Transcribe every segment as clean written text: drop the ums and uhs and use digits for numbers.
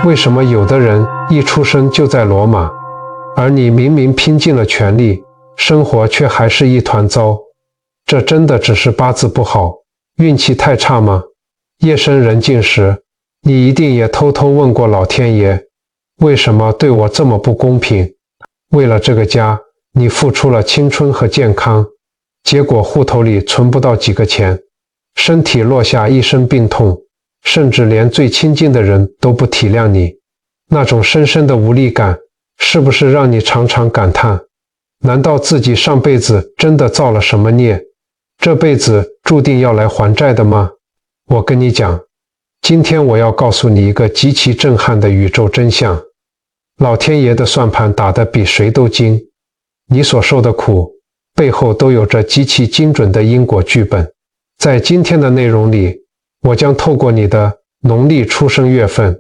为什么有的人一出生就在罗马，而你明明拼尽了全力，生活却还是一团糟？这真的只是八字不好，运气太差吗？夜深人静时，你一定也偷偷问过老天爷，为什么对我这么不公平？为了这个家，你付出了青春和健康，结果户头里存不到几个钱，身体落下一身病痛，甚至连最亲近的人都不体谅你。那种深深的无力感，是不是让你常常感叹，难道自己上辈子真的造了什么孽，这辈子注定要来还债的吗？我跟你讲，今天我要告诉你一个极其震撼的宇宙真相。老天爷的算盘打得比谁都精，你所受的苦背后都有着极其精准的因果剧本。在今天的内容里，我将透过你的农历出生月份，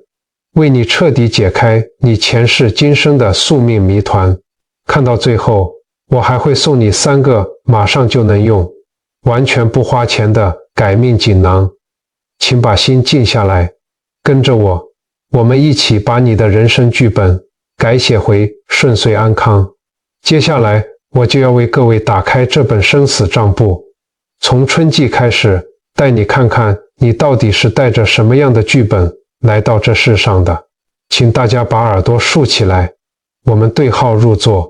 为你彻底解开你前世今生的宿命谜团。看到最后，我还会送你3个马上就能用，完全不花钱的改命锦囊。请把心静下来，跟着我，我们一起把你的人生剧本改写回顺遂安康。接下来，我就要为各位打开这本生死账簿，从春季开始，带你看看你到底是带着什么样的剧本来到这世上的。请大家把耳朵竖起来，我们对号入座。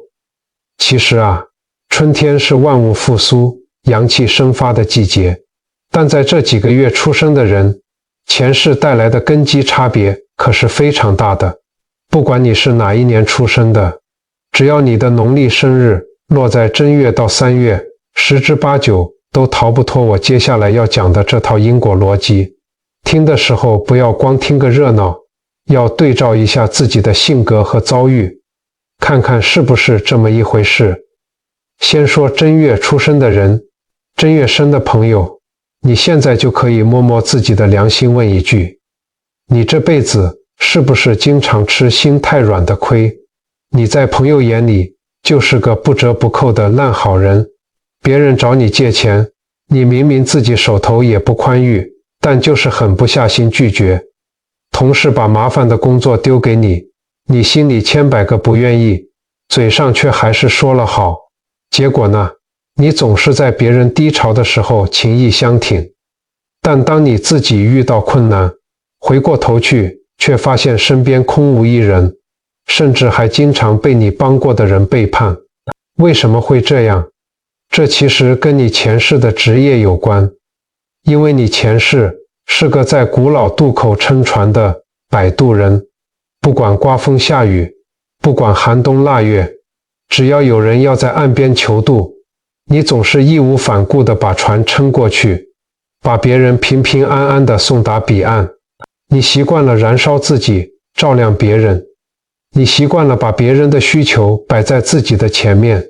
其实啊，春天是万物复苏、阳气生发的季节，但在这几个月出生的人，前世带来的根基差别可是非常大的。不管你是哪一年出生的，只要你的农历生日落在正月到3月，10之8九都逃不脱我接下来要讲的这套因果逻辑。听的时候不要光听个热闹，要对照一下自己的性格和遭遇，看看是不是这么一回事。先说正月出生的人，正月生的朋友，你现在就可以摸摸自己的良心，问一句，你这辈子是不是经常吃心太软的亏？你在朋友眼里就是个不折不扣的烂好人，别人找你借钱，你明明自己手头也不宽裕，但就是狠不下心拒绝。同事把麻烦的工作丢给你，你心里千百个不愿意，嘴上却还是说了好。结果呢，你总是在别人低潮的时候情义相挺，但当你自己遇到困难，回过头去却发现身边空无一人，甚至还经常被你帮过的人背叛。为什么会这样？这其实跟你前世的职业有关，因为你前世是个在古老渡口撑船的摆渡人，不管刮风下雨，不管寒冬腊月，只要有人要在岸边求渡，你总是义无反顾地把船撑过去，把别人平平安安地送达彼岸。你习惯了燃烧自己，照亮别人，你习惯了把别人的需求摆在自己的前面。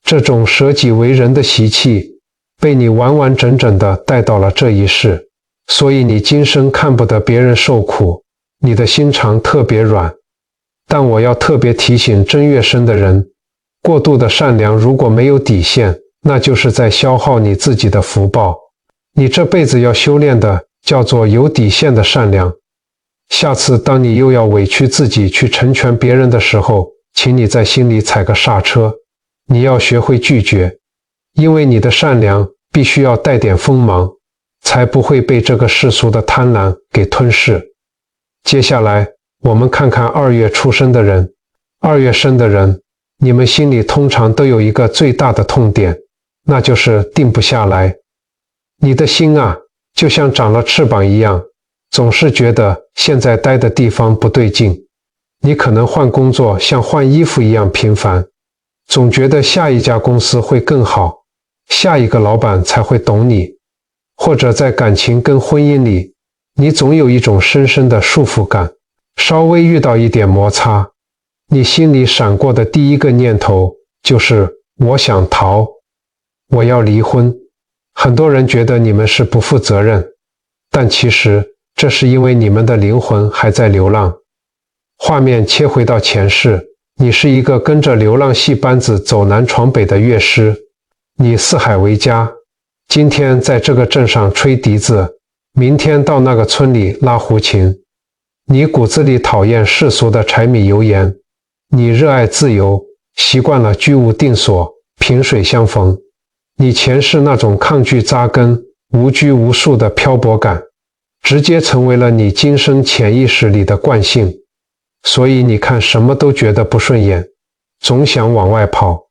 这种舍己为人的习气被你完完整整地带到了这一世，所以你今生看不得别人受苦，你的心肠特别软。但我要特别提醒正月生的人，过度的善良如果没有底线，那就是在消耗你自己的福报。你这辈子要修炼的叫做有底线的善良。下次当你又要委屈自己去成全别人的时候，请你在心里踩个刹车，你要学会拒绝，因为你的善良必须要带点锋芒，才不会被这个世俗的贪婪给吞噬。接下来我们看看2月出生的人。2月生的人，你们心里通常都有一个最大的痛点，那就是定不下来。你的心啊，就像长了翅膀一样，总是觉得现在待的地方不对劲。你可能换工作像换衣服一样频繁，总觉得下一家公司会更好，下一个老板才会懂你。或者在感情跟婚姻里，你总有一种深深的束缚感，稍微遇到一点摩擦，你心里闪过的第一个念头就是我想逃，我要离婚。很多人觉得你们是不负责任，但其实这是因为你们的灵魂还在流浪。画面切回到前世，你是一个跟着流浪戏班子走南闯北的乐师，你四海为家，今天在这个镇上吹笛子，明天到那个村里拉胡琴。你骨子里讨厌世俗的柴米油盐，你热爱自由，习惯了居无定所，萍水相逢。你前世那种抗拒扎根、无拘无束的漂泊感，直接成为了你今生潜意识里的惯性。所以你看什么都觉得不顺眼，总想往外跑。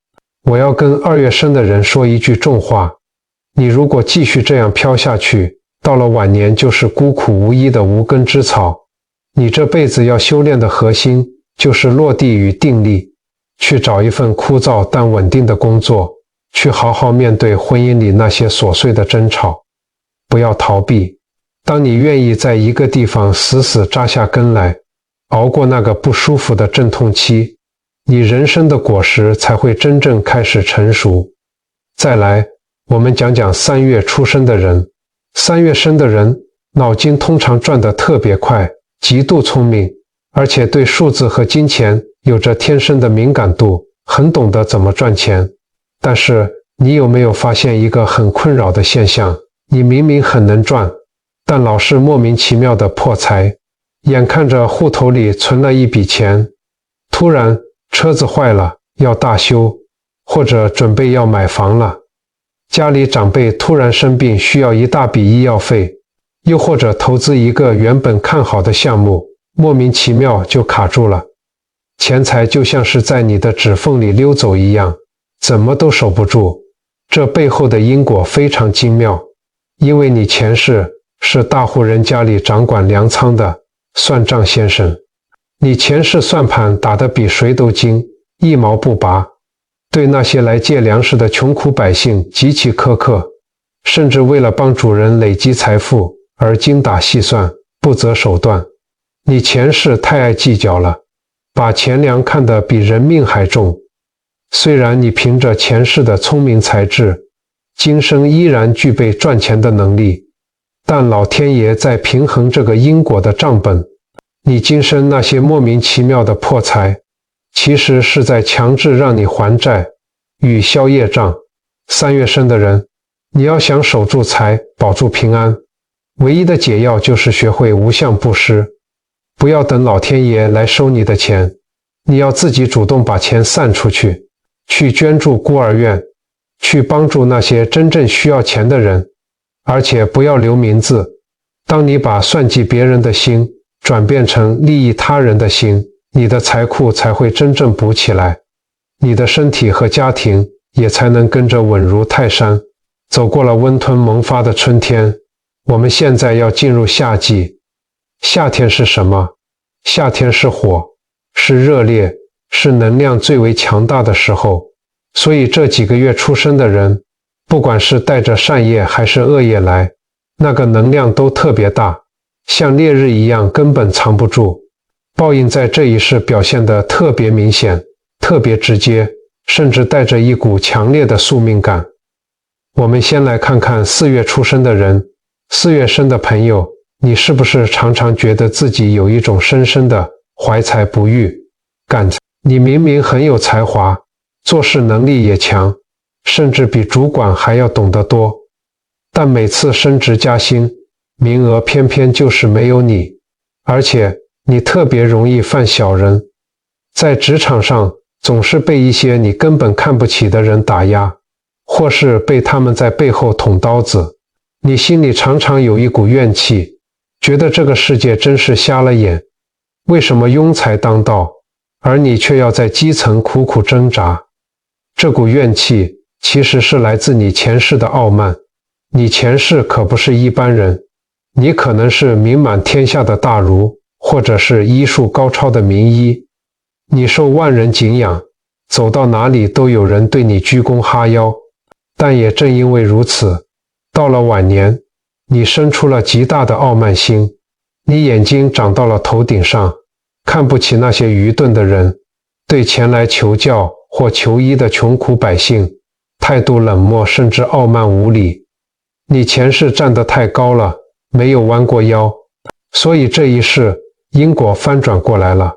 我要跟2月生的人说一句重话，你如果继续这样飘下去，到了晚年就是孤苦无依的无根之草。你这辈子要修炼的核心就是落地与定力，去找一份枯燥但稳定的工作，去好好面对婚姻里那些琐碎的争吵，不要逃避。当你愿意在一个地方死死扎下根来，熬过那个不舒服的阵痛期，你人生的果实才会真正开始成熟。再来，我们讲讲3月出生的人。3月生的人脑筋通常转得特别快，极度聪明，而且对数字和金钱有着天生的敏感度，很懂得怎么赚钱。但是你有没有发现一个很困扰的现象？你明明很能赚，但老是莫名其妙的破财，眼看着户头里存了一笔钱，突然车子坏了要大修，或者准备要买房了，家里长辈突然生病需要一大笔医药费，又或者投资一个原本看好的项目，莫名其妙就卡住了，钱财就像是在你的指缝里溜走一样，怎么都守不住。这背后的因果非常精妙，因为你前世是大户人家里掌管粮仓的算账先生，你前世算盘打得比谁都精，一毛不拔，对那些来借粮食的穷苦百姓极其苛刻，甚至为了帮主人累积财富而精打细算，不择手段。你前世太爱计较了，把钱粮看得比人命还重。虽然你凭着前世的聪明才智，今生依然具备赚钱的能力，但老天爷在平衡这个因果的账本。你今生那些莫名其妙的破财，其实是在强制让你还债与消业障。3月生的人，你要想守住财，保住平安，唯一的解药就是学会无相布施。不要等老天爷来收你的钱，你要自己主动把钱散出去，去捐助孤儿院，去帮助那些真正需要钱的人，而且不要留名字。当你把算计别人的心转变成利益他人的心，你的财库才会真正补起来，你的身体和家庭也才能跟着稳如泰山，走过了温吞萌发的春天。我们现在要进入夏季。夏天是什么？夏天是火，是热烈，是能量最为强大的时候。所以这几个月出生的人，不管是带着善业还是恶业来，那个能量都特别大，像烈日一样根本藏不住。报应在这一世表现得特别明显，特别直接，甚至带着一股强烈的宿命感。我们先来看看4月出生的人。4月生的朋友，你是不是常常觉得自己有一种深深的怀才不遇感？你明明很有才华，做事能力也强，甚至比主管还要懂得多，但每次升职加薪，名额偏偏就是没有你，而且你特别容易犯小人，在职场上总是被一些你根本看不起的人打压，或是被他们在背后捅刀子。你心里常常有一股怨气，觉得这个世界真是瞎了眼，为什么庸才当道，而你却要在基层苦苦挣扎？这股怨气其实是来自你前世的傲慢。你前世可不是一般人，你可能是名满天下的大儒，或者是医术高超的名医，你受万人敬仰，走到哪里都有人对你鞠躬哈腰。但也正因为如此，到了晚年，你生出了极大的傲慢心，你眼睛长到了头顶上，看不起那些愚钝的人，对前来求教或求医的穷苦百姓，态度冷漠甚至傲慢无礼。你前世站得太高了，没有弯过腰，所以这一世因果翻转过来了。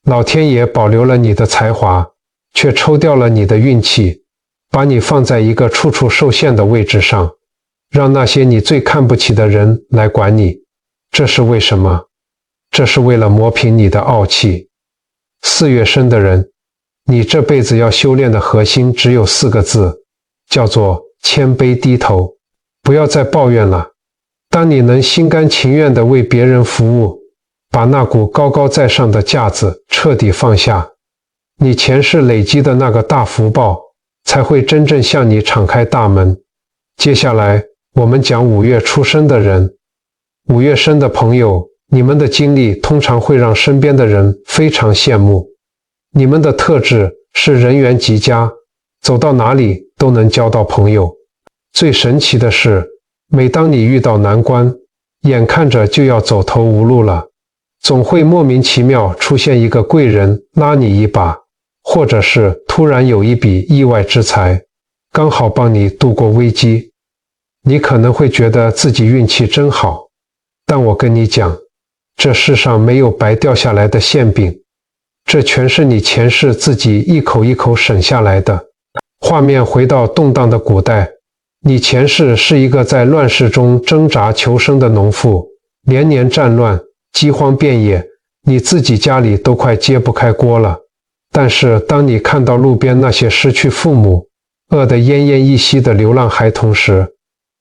老天爷保留了你的才华，却抽掉了你的运气，把你放在一个处处受限的位置上，让那些你最看不起的人来管你。这是为什么？这是为了磨平你的傲气。4月生的人，你这辈子要修炼的核心只有4个字，叫做谦卑低头。不要再抱怨了。当你能心甘情愿地为别人服务，把那股高高在上的架子彻底放下，你前世累积的那个大福报才会真正向你敞开大门。接下来我们讲5月出生的人。5月生的朋友，你们的经历通常会让身边的人非常羡慕。你们的特质是人缘极佳，走到哪里都能交到朋友。最神奇的是，每当你遇到难关，眼看着就要走投无路了，总会莫名其妙出现一个贵人拉你一把，或者是突然有一笔意外之财，刚好帮你度过危机。你可能会觉得自己运气真好，但我跟你讲，这世上没有白掉下来的馅饼，这全是你前世自己一口一口省下来的。画面回到动荡的古代，你前世是一个在乱世中挣扎求生的农妇，连年战乱，饥荒遍野，你自己家里都快揭不开锅了。但是当你看到路边那些失去父母、饿得奄奄一息的流浪孩童时，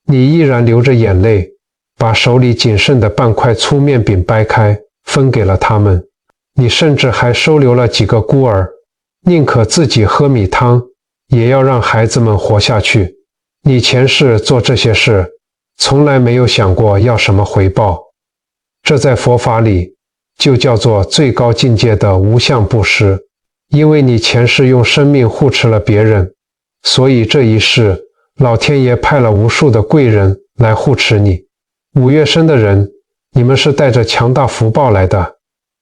你依然流着眼泪，把手里仅剩的半块粗面饼掰开，分给了他们。你甚至还收留了几个孤儿，宁可自己喝米汤，也要让孩子们活下去。你前世做这些事，从来没有想过要什么回报。这在佛法里就叫做最高境界的无相布施。因为你前世用生命护持了别人，所以这一世老天爷派了无数的贵人来护持你。5月生的人，你们是带着强大福报来的，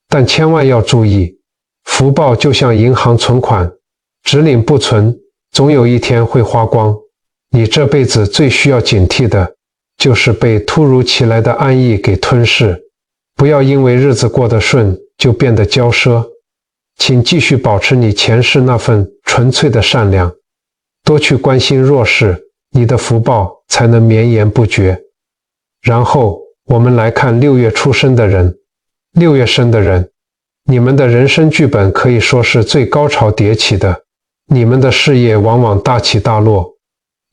但千万要注意，福报就像银行存款，只领不存，总有一天会花光。你这辈子最需要警惕的，就是被突如其来的安逸给吞噬。不要因为日子过得顺，就变得骄奢。请继续保持你前世那份纯粹的善良，多去关心弱势，你的福报才能绵延不绝。然后我们来看6月出生的人。6月生的人，你们的人生剧本可以说是最高潮迭起的，你们的事业往往大起大落，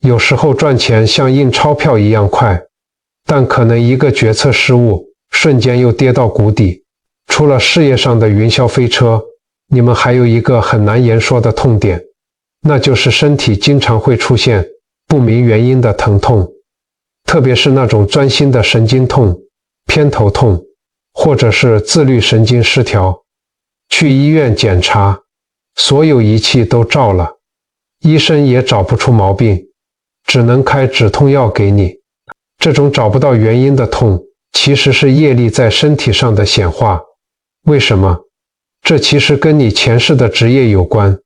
有时候赚钱像印钞票一样快，但可能一个决策失误，瞬间又跌到谷底。除了事业上的云霄飞车，你们还有一个很难言说的痛点，那就是身体经常会出现不明原因的疼痛，特别是那种钻心的神经痛、偏头痛，或者是自律神经失调。去医院检查，所有仪器都照了，医生也找不出毛病，只能开止痛药给你。这种找不到原因的痛，其实是业力在身体上的显化。为什么？这其实跟你前世的职业有关，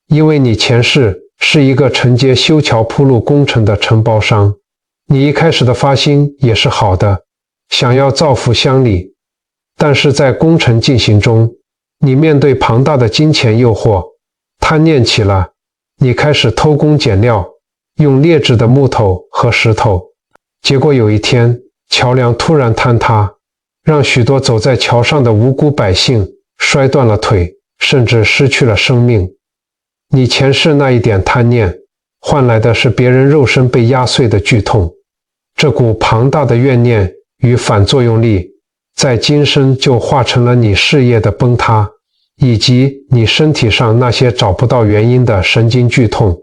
因为你前世是一个承接修桥铺路工程的承包商，你一开始的发心也是好的，想要造福乡里，但是在工程进行中，你面对庞大的金钱诱惑，贪念起了，你开始偷工减料，用劣质的木头和石头，结果有一天桥梁突然坍塌，让许多走在桥上的无辜百姓摔断了腿，甚至失去了生命。你前世那一点贪念，换来的是别人肉身被压碎的剧痛。这股庞大的怨念与反作用力，在今生就化成了你事业的崩塌，以及你身体上那些找不到原因的神经剧痛。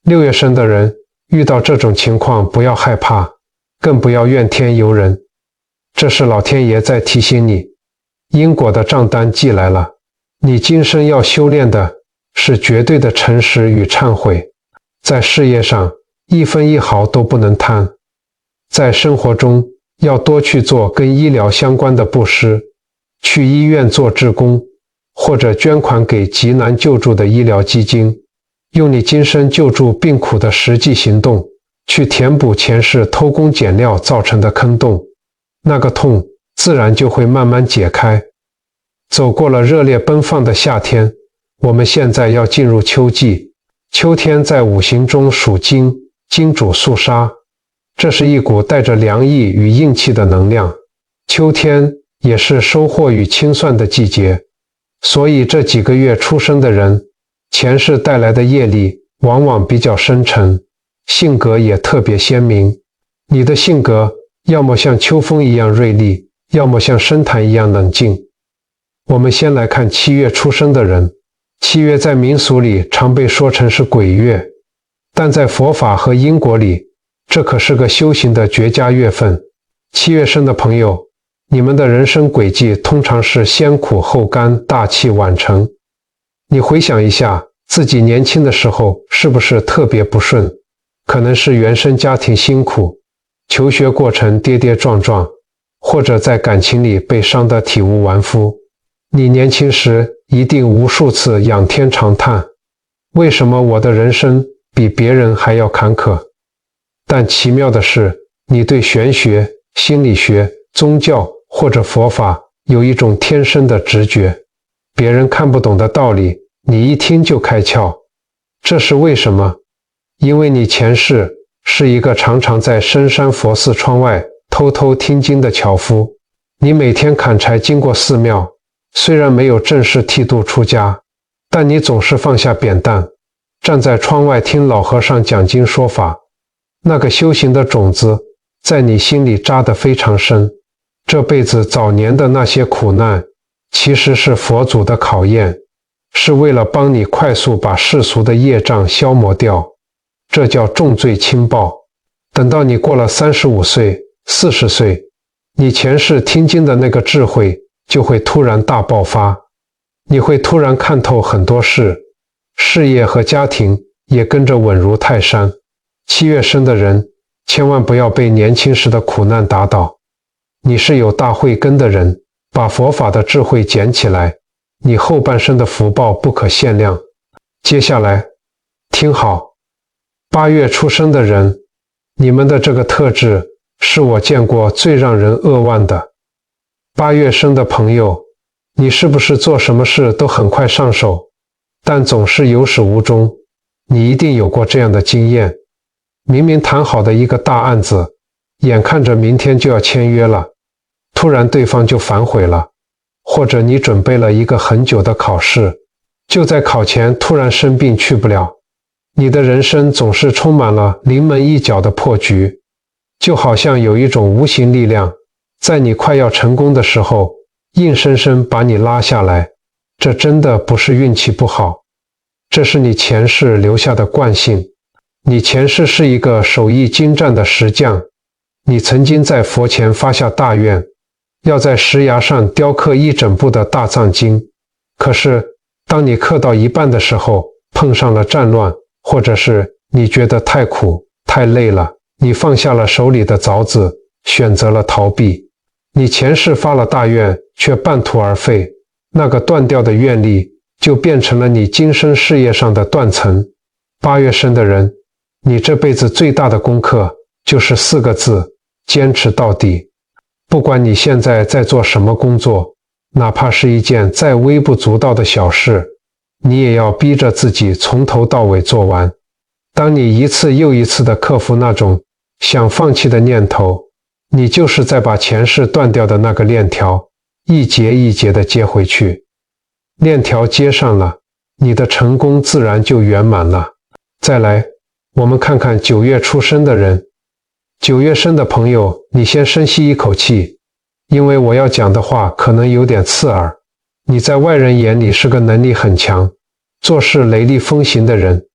6月生的人遇到这种情况，不要害怕，更不要怨天尤人。这是老天爷在提醒你，因果的账单寄来了，你今生要修炼的是绝对的诚实与忏悔。在事业上，一分一毫都不能贪。在生活中，要多去做跟医疗相关的布施，去医院做志工，或者捐款给急难救助的医疗基金，用你今生救助病苦的实际行动，去填补前世偷工减料造成的坑洞，那个痛自然就会慢慢解开。走过了热烈奔放的夏天，我们现在要进入秋季。秋天在五行中属金，金主肃杀，这是一股带着凉意与硬气的能量。秋天也是收获与清算的季节，所以这几个月出生的人，前世带来的业力往往比较深沉，性格也特别鲜明。你的性格要么像秋风一样锐利，要么像深潭一样冷静。我们先来看7月出生的人。7月在民俗里常被说成是鬼月，但在佛法和因果里，这可是个修行的绝佳月份。7月生的朋友，你们的人生轨迹通常是先苦后甘，大器晚成。你回想一下，自己年轻的时候是不是特别不顺？可能是原生家庭辛苦，求学过程跌跌撞撞，或者在感情里被伤得体无完肤。你年轻时一定无数次仰天长叹，为什么我的人生比别人还要坎坷？但奇妙的是，你对玄学、心理学、宗教或者佛法有一种天生的直觉，别人看不懂的道理，你一听就开窍。这是为什么？因为你前世是一个常常在深山佛寺窗外偷偷听经的樵夫，你每天砍柴经过寺庙，虽然没有正式剃度出家，但你总是放下扁担，站在窗外听老和尚讲经说法。那个修行的种子在你心里扎得非常深。这辈子早年的那些苦难，其实是佛祖的考验，是为了帮你快速把世俗的业障消磨掉。这叫重罪轻报。等到你过了35岁、40岁，你前世听经的那个智慧就会突然大爆发，你会突然看透很多事，事业和家庭也跟着稳如泰山。7月生的人，千万不要被年轻时的苦难打倒。你是有大慧根的人，把佛法的智慧捡起来，你后半生的福报不可限量。接下来，听好，8月出生的人，你们的这个特质是我见过最让人扼腕的。8月生的朋友，你是不是做什么事都很快上手，但总是有始无终？你一定有过这样的经验。明明谈好的一个大案子，眼看着明天就要签约了，突然对方就反悔了。或者你准备了一个很久的考试，就在考前突然生病去不了。你的人生总是充满了临门一脚的破局，就好像有一种无形力量，在你快要成功的时候，硬生生把你拉下来。这真的不是运气不好，这是你前世留下的惯性。你前世是一个手艺精湛的石匠，你曾经在佛前发下大愿，要在石崖上雕刻一整部的大藏经。可是当你刻到一半的时候，碰上了战乱，或者是你觉得太苦太累了，你放下了手里的凿子，选择了逃避。你前世发了大愿，却半途而废，那个断掉的愿力就变成了你今生事业上的断层。8月生的人，你这辈子最大的功课就是4个字：坚持到底。不管你现在在做什么工作，哪怕是一件再微不足道的小事，你也要逼着自己从头到尾做完。当你一次又一次地克服那种想放弃的念头，你就是在把前世断掉的那个链条一节一节地接回去。链条接上了，你的成功自然就圆满了。再来，我们看看9月出生的人。9月生的朋友，你先深吸一口气，因为我要讲的话可能有点刺耳。你在外人眼里是个能力很强、做事雷厉风行的人，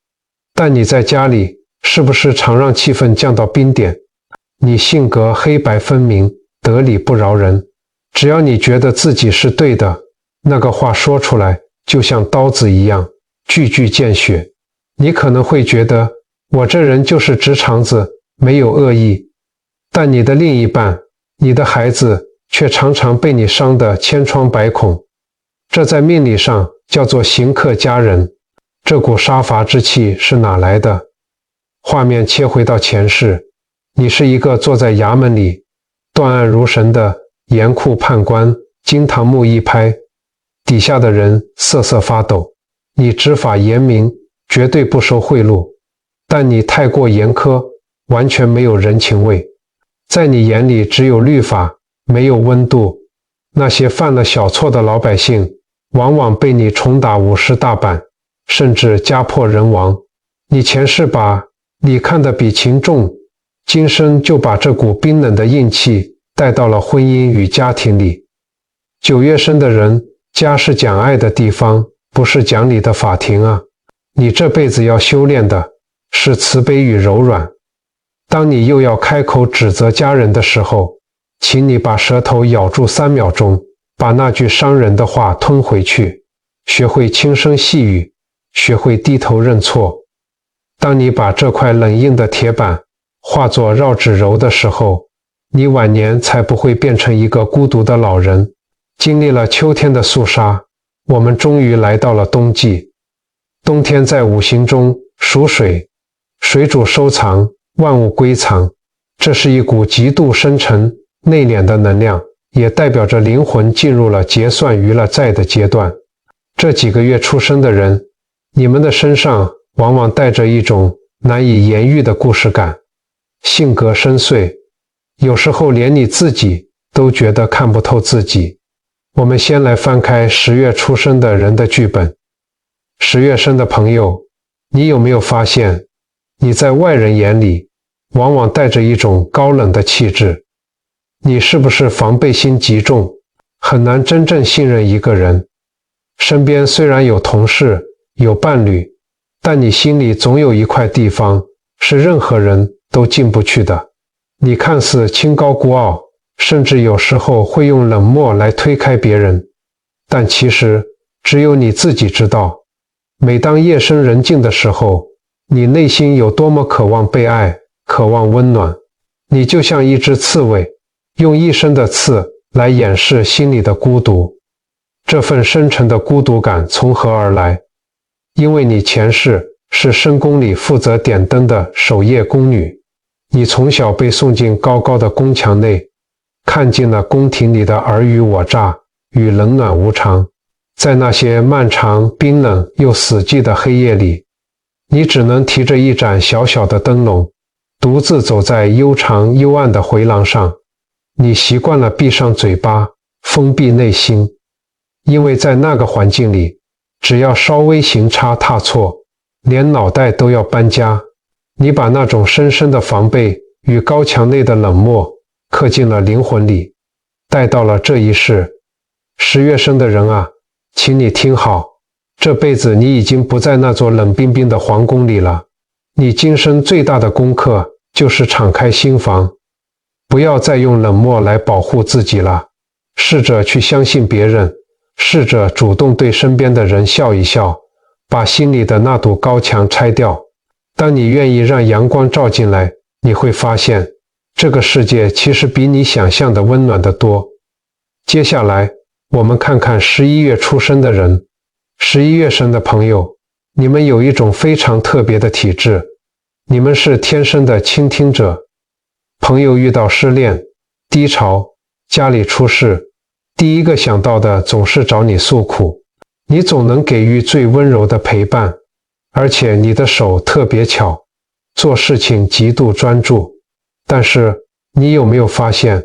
但你在家里是不是常让气氛降到冰点？你性格黑白分明，得理不饶人，只要你觉得自己是对的，那个话说出来就像刀子一样，句句见血。你可能会觉得我这人就是直肠子，没有恶意，但你的另一半，你的孩子却常常被你伤得千疮百孔。这在命理上叫做刑克家人。这股杀伐之气是哪来的？画面切回到前世，你是一个坐在衙门里断案如神的严酷判官，惊堂木一拍，底下的人瑟瑟发抖。你执法严明，绝对不收贿赂，但你太过严苛，完全没有人情味。在你眼里只有律法，没有温度。那些犯了小错的老百姓，往往被你重打50大板，甚至家破人亡。你前世把你看得比情重，今生就把这股冰冷的硬气带到了婚姻与家庭里。9月生的人，家是讲爱的地方，不是讲理的法庭啊！你这辈子要修炼的是慈悲与柔软。当你又要开口指责家人的时候，请你把舌头咬住3秒钟，把那句伤人的话吞回去，学会轻声细语，学会低头认错。当你把这块冷硬的铁板化作绕指柔的时候，你晚年才不会变成一个孤独的老人。经历了秋天的肃杀，我们终于来到了冬季。冬天在五行中属水，水主收藏，万物归藏，这是一股极度深沉内敛的能量，也代表着灵魂进入了结算余了债的阶段。这几个月出生的人，你们的身上往往带着一种难以言喻的故事感，性格深邃，有时候连你自己都觉得看不透自己。我们先来翻开10月出生的人的剧本。10月生的朋友，你有没有发现，你在外人眼里往往带着一种高冷的气质？你是不是防备心极重，很难真正信任一个人？身边虽然有同事，有伴侣，但你心里总有一块地方是任何人都进不去的。你看似清高孤傲，甚至有时候会用冷漠来推开别人，但其实只有你自己知道，每当夜深人静的时候，你内心有多么渴望被爱，渴望温暖。你就像一只刺猬，用一身的刺来掩饰心里的孤独。这份深沉的孤独感从何而来？因为你前世是深宫里负责点灯的守夜宫女，你从小被送进高高的宫墙内，看尽了宫廷里的尔虞我诈与冷暖无常。在那些漫长、冰冷又死寂的黑夜里，你只能提着一盏小小的灯笼，独自走在悠长幽暗的回廊上。你习惯了闭上嘴巴，封闭内心，因为在那个环境里，只要稍微行差踏错，连脑袋都要搬家。你把那种深深的防备与高墙内的冷漠刻进了灵魂里，带到了这一世。10月生的人啊，请你听好，这辈子你已经不在那座冷冰冰的皇宫里了。你今生最大的功课就是敞开心房，不要再用冷漠来保护自己了，试着去相信别人，试着主动对身边的人笑一笑，把心里的那堵高墙拆掉。当你愿意让阳光照进来，你会发现这个世界其实比你想象的温暖得多。接下来我们看看11月出生的人。11月生的朋友，你们有一种非常特别的体质，你们是天生的倾听者。朋友遇到失恋、低潮、家里出事，第一个想到的总是找你诉苦，你总能给予最温柔的陪伴，而且你的手特别巧，做事情极度专注。但是你有没有发现，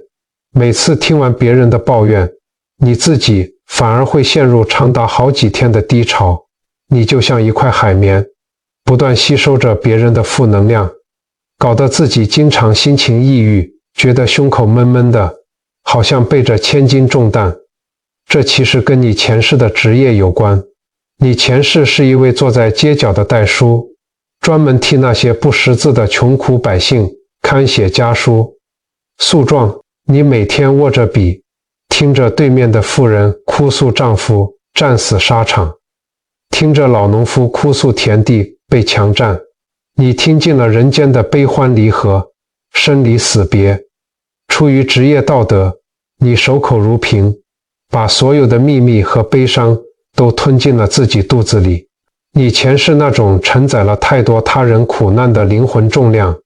每次听完别人的抱怨，你自己反而会陷入长达好几天的低潮。你就像一块海绵，不断吸收着别人的负能量，搞得自己经常心情抑郁，觉得胸口闷闷的，好像背着千斤重担。这其实跟你前世的职业有关。你前世是一位坐在街角的代书，专门替那些不识字的穷苦百姓刊写家书。诉状，你每天握着笔，听着对面的妇人哭诉丈夫战死沙场，听着老农夫哭诉田地被强占，你听尽了人间的悲欢离合，生离死别。出于职业道德，你守口如瓶，把所有的秘密和悲伤都吞进了自己肚子里。你前世那种承载了太多他人苦难的灵魂重量，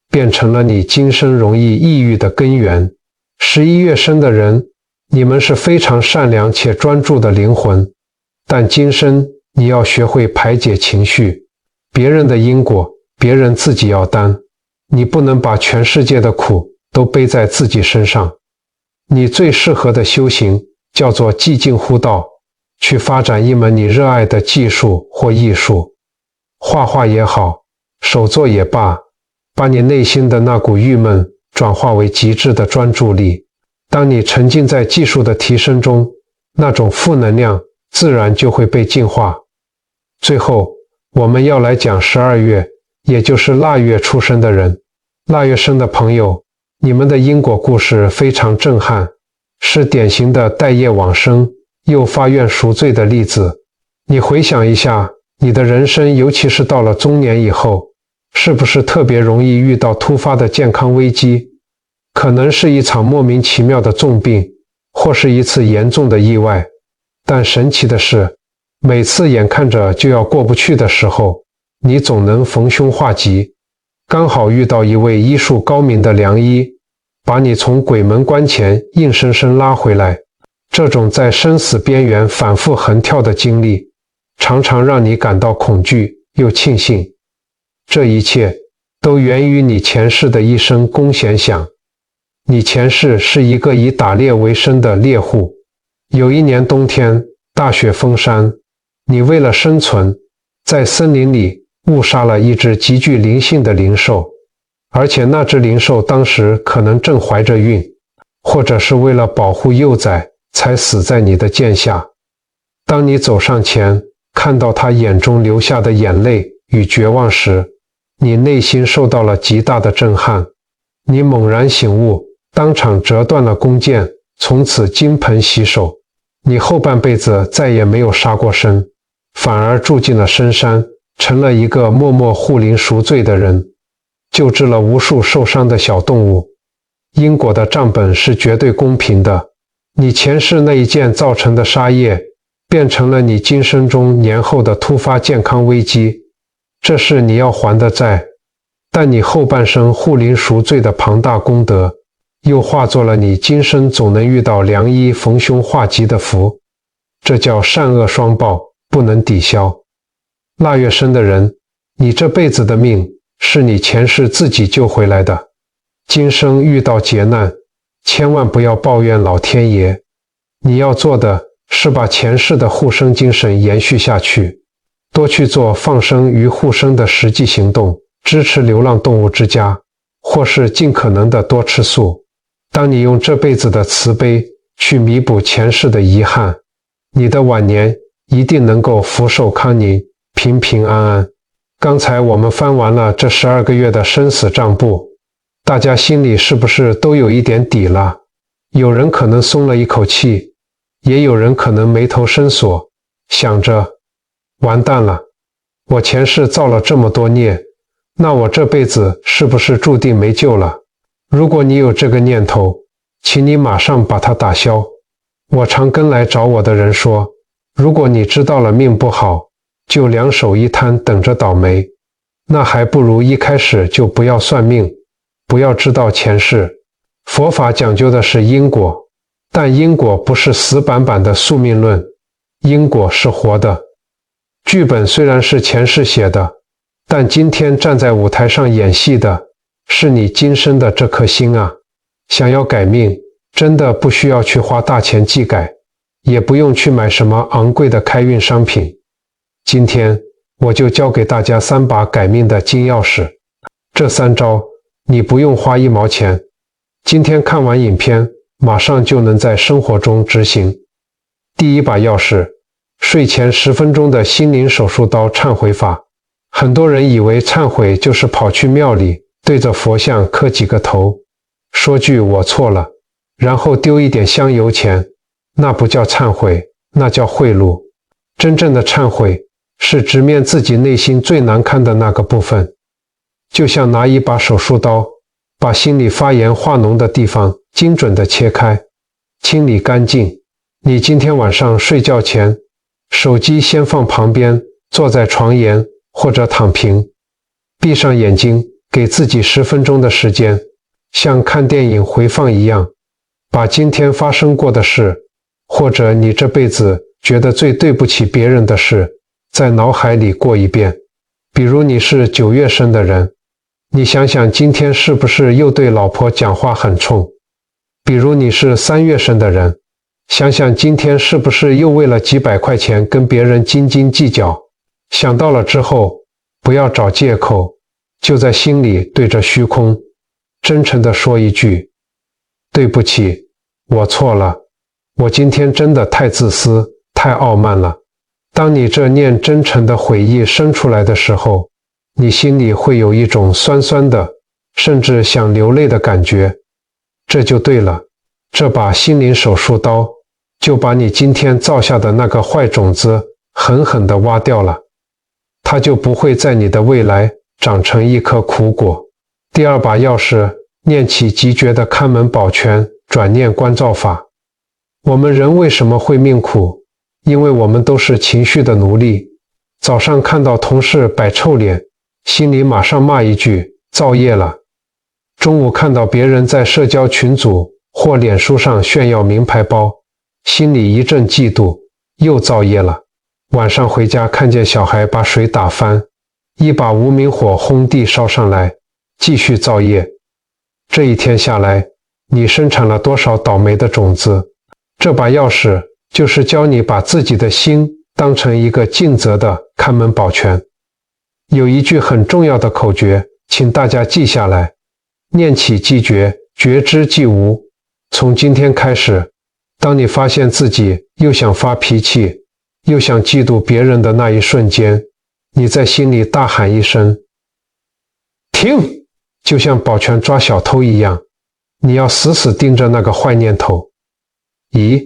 变成了你今生容易抑郁的根源。11月生的人，你们是非常善良且专注的灵魂，但今生你要学会排解情绪，别人的因果，别人自己要担，你不能把全世界的苦都背在自己身上。你最适合的修行叫做寂静悟道，去发展一门你热爱的技术或艺术，画画也好，手作也罢，把你内心的那股郁闷转化为极致的专注力。当你沉浸在技术的提升中，那种负能量自然就会被净化。最后，我们要来讲12月，也就是腊月出生的人。腊月生的朋友，你们的因果故事非常震撼，是典型的待业往生又发愿赎罪的例子。你回想一下，你的人生，尤其是到了中年以后，是不是特别容易遇到突发的健康危机？可能是一场莫名其妙的重病，或是一次严重的意外。但神奇的是，每次眼看着就要过不去的时候，你总能逢凶化吉，刚好遇到一位医术高明的良医，把你从鬼门关前硬生生拉回来。这种在生死边缘反复横跳的经历，常常让你感到恐惧又庆幸。这一切都源于你前世的一声弓弦响。你前世是一个以打猎为生的猎户，有一年冬天，大雪封山，你为了生存，在森林里误杀了一只极具灵性的灵兽，而且那只灵兽当时可能正怀着孕，或者是为了保护幼崽才死在你的剑下。当你走上前，看到他眼中流下的眼泪与绝望时，你内心受到了极大的震撼。你猛然醒悟，当场折断了弓箭，从此金盆洗手。你后半辈子再也没有杀过生，反而住进了深山，成了一个默默护灵赎罪的人，救治了无数受伤的小动物。因果的账本是绝对公平的，你前世那一件造成的杀业，变成了你今生中年后的突发健康危机，这是你要还的债。但你后半生护灵赎罪的庞大功德，又化作了你今生总能遇到良医逢凶化吉的福，这叫善恶双报，不能抵消。腊月生的人，你这辈子的命是你前世自己救回来的，今生遇到劫难，千万不要抱怨老天爷，你要做的是把前世的护生精神延续下去，多去做放生与护生的实际行动，支持流浪动物之家，或是尽可能的多吃素。当你用这辈子的慈悲去弥补前世的遗憾，你的晚年一定能够福寿康宁，平平安安。刚才我们翻完了这12个月的生死账簿，大家心里是不是都有一点底了？有人可能松了一口气，也有人可能眉头深锁，想着完蛋了，我前世造了这么多孽，那我这辈子是不是注定没救了？如果你有这个念头，请你马上把它打消。我常跟来找我的人说，如果你知道了命不好，就两手一摊等着倒霉，那还不如一开始就不要算命，不要知道前世。佛法讲究的是因果，但因果不是死板板的宿命论，因果是活的。剧本虽然是前世写的，但今天站在舞台上演戏的是你今生的这颗心啊！想要改命，真的不需要去花大钱技改，也不用去买什么昂贵的开运商品。今天我就教给大家3把改命的金钥匙，这3招你不用花1毛钱，今天看完影片，马上就能在生活中执行。第1把钥匙，睡前10分钟的心灵手术刀忏悔法。很多人以为忏悔就是跑去庙里对着佛像磕几个头，说句我错了，然后丢一点香油钱，那不叫忏悔，那叫贿赂。真正的忏悔是直面自己内心最难堪的那个部分，就像拿一把手术刀，把心里发炎化脓的地方精准地切开，清理干净。你今天晚上睡觉前，手机先放旁边，坐在床沿或者躺平，闭上眼睛，给自己10分钟的时间，像看电影回放一样，把今天发生过的事，或者你这辈子觉得最对不起别人的事，在脑海里过一遍。比如你是9月生的人，你想想今天是不是又对老婆讲话很冲？比如你是3月生的人，想想今天是不是又为了几百块钱跟别人斤斤计较？想到了之后，不要找借口，就在心里对着虚空，真诚地说一句：对不起，我错了，我今天真的太自私，太傲慢了。当你这念真诚的悔意生出来的时候，你心里会有一种酸酸的，甚至想流泪的感觉。这就对了，这把心灵手术刀就把你今天造下的那个坏种子狠狠地挖掉了，它就不会在你的未来长成一颗苦果。第二把钥匙，念起极绝的看门宝拳，转念观照法。我们人为什么会命苦？因为我们都是情绪的奴隶。早上看到同事摆臭脸，心里马上骂一句造业了。中午看到别人在社交群组或脸书上炫耀名牌包，心里一阵嫉妒，又造业了。晚上回家看见小孩把水打翻，一把无名火轰地烧上来，继续造业。这一天下来，你生产了多少倒霉的种子？这把钥匙就是教你把自己的心当成一个尽责的看门宝拳。有一句很重要的口诀，请大家记下来：念起即觉，觉知即无。从今天开始，当你发现自己又想发脾气，又想嫉妒别人的那一瞬间，你在心里大喊一声停，就像保全抓小偷一样，你要死死盯着那个坏念头。咦，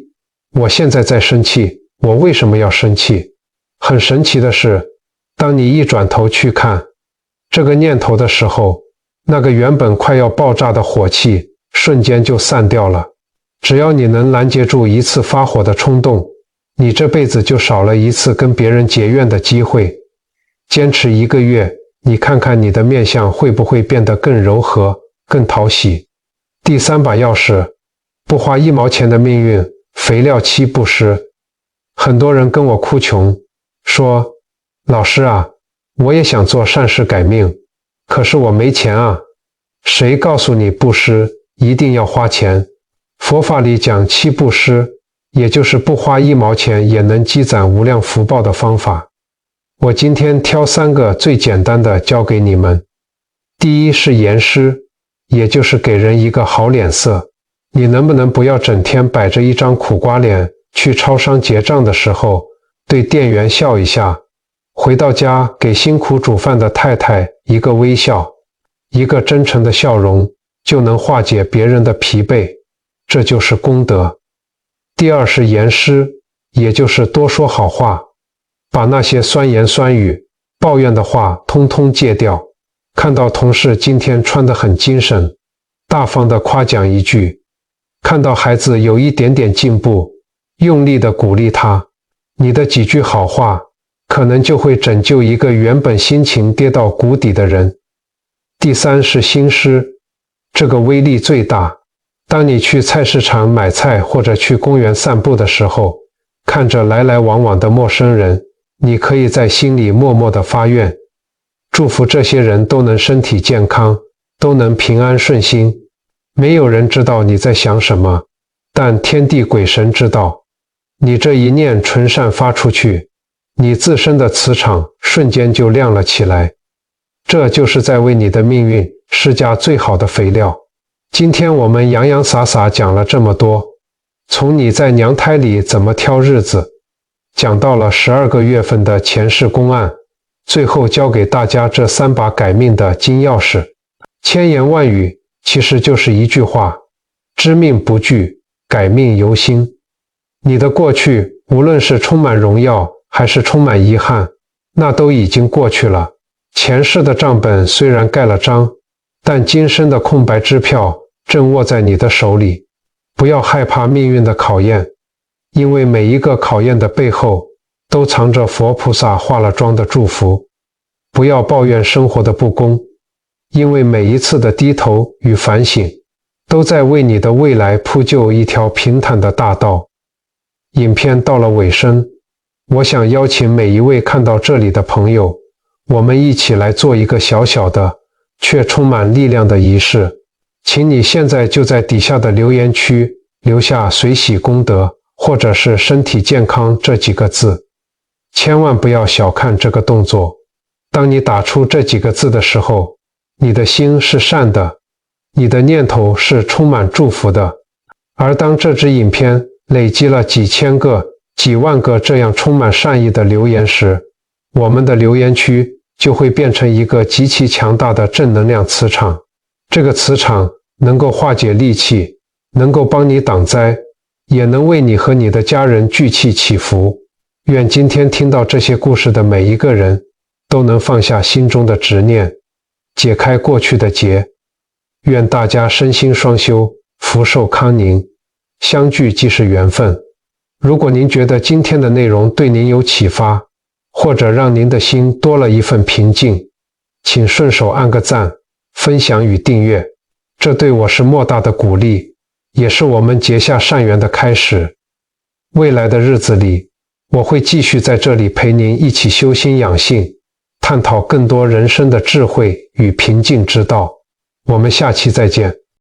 我现在在生气，我为什么要生气？很神奇的是，当你一转头去看这个念头的时候，那个原本快要爆炸的火气瞬间就散掉了。只要你能拦截住一次发火的冲动，你这辈子就少了一次跟别人结怨的机会。坚持1个月，你看看你的面相会不会变得更柔和，更讨喜。第三把钥匙，不花1毛钱的命运，肥料期不施。很多人跟我哭穷，说老师啊，我也想做善事改命，可是我没钱啊。谁告诉你布施一定要花钱？佛法里讲七布施，也就是不花1毛钱也能积攒无量福报的方法。我今天挑3个最简单的教给你们。第一是严施，也就是给人一个好脸色。你能不能不要整天摆着一张苦瓜脸，去超商结账的时候对店员笑一下，回到家给辛苦煮饭的太太一个微笑，一个真诚的笑容就能化解别人的疲惫，这就是功德。第二是严施，也就是多说好话，把那些酸言酸语、抱怨的话通通戒掉。看到同事今天穿得很精神，大方地夸奖一句；看到孩子有一点点进步，用力地鼓励他。你的几句好话，可能就会拯救一个原本心情跌到谷底的人。第三是心施，这个威力最大。当你去菜市场买菜或者去公园散步的时候，看着来来往往的陌生人，你可以在心里默默地发愿，祝福这些人都能身体健康，都能平安顺心。没有人知道你在想什么，但天地鬼神知道。你这一念纯善发出去，你自身的磁场瞬间就亮了起来。这就是在为你的命运施加最好的肥料。今天我们洋洋洒洒讲了这么多，从你在娘胎里怎么挑日子，讲到了12个月份的前世公案，最后教给大家这3把改命的金钥匙。千言万语其实就是一句话：知命不惧，改命由心。你的过去无论是充满荣耀还是充满遗憾，那都已经过去了。前世的账本虽然盖了章，但今生的空白支票正握在你的手里。不要害怕命运的考验，因为每一个考验的背后都藏着佛菩萨化了妆的祝福。不要抱怨生活的不公，因为每一次的低头与反省都在为你的未来铺就一条平坦的大道。影片到了尾声，我想邀请每一位看到这里的朋友，我们一起来做一个小小的却充满力量的仪式。请你现在就在底下的留言区留下随喜功德或者是身体健康这几个字。千万不要小看这个动作。当你打出这几个字的时候，你的心是善的，你的念头是充满祝福的。而当这支影片累积了几千个、几万个这样充满善意的留言时，我们的留言区就会变成一个极其强大的正能量磁场。这个磁场能够化解戾气，能够帮你挡灾，也能为你和你的家人聚气祈福。愿今天听到这些故事的每一个人都能放下心中的执念，解开过去的结。愿大家身心双修，福寿康宁，相聚即是缘分。如果您觉得今天的内容对您有启发，或者让您的心多了一份平静，请顺手按个赞、分享与订阅，这对我是莫大的鼓励，也是我们结下善缘的开始。未来的日子里，我会继续在这里陪您一起修心养性，探讨更多人生的智慧与平静之道。我们下期再见。